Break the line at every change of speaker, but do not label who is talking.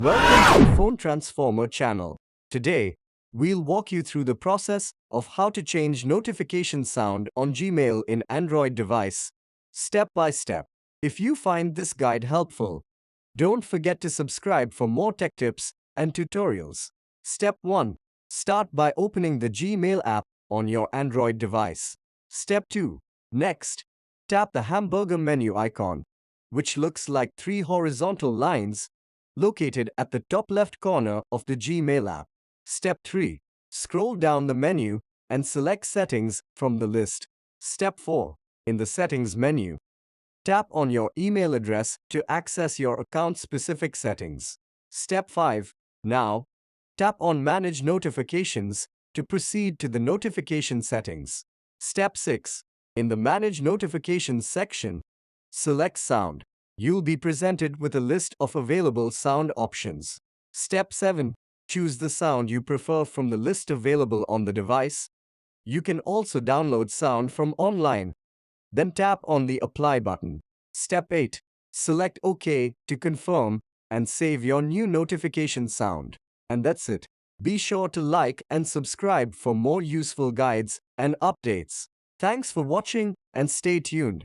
Welcome to the Phone Transformer channel. Today, we'll walk you through the process of how to change notification sound on Gmail in Android device, step by step. If you find this guide helpful, don't forget to subscribe for more tech tips and tutorials. Step 1. Start by opening the Gmail app on your Android device. Step 2. Next, tap the hamburger menu icon, which looks like three horizontal lines located at the top left corner of the Gmail app. Step 3. Scroll down the menu and select Settings from the list. Step 4. In the Settings menu, tap on your email address to access your account-specific settings. Step 5. Now, tap on Manage Notifications to proceed to the notification settings. Step 6. In the Manage Notifications section, select Sound. You'll be presented with a list of available sound options. Step 7. Choose the sound you prefer from the list available on the device. You can also download sound from online. Then tap on the Apply button. Step 8. Select OK to confirm and save your new notification sound. And that's it. Be sure to like and subscribe for more useful guides and updates. Thanks for watching and stay tuned.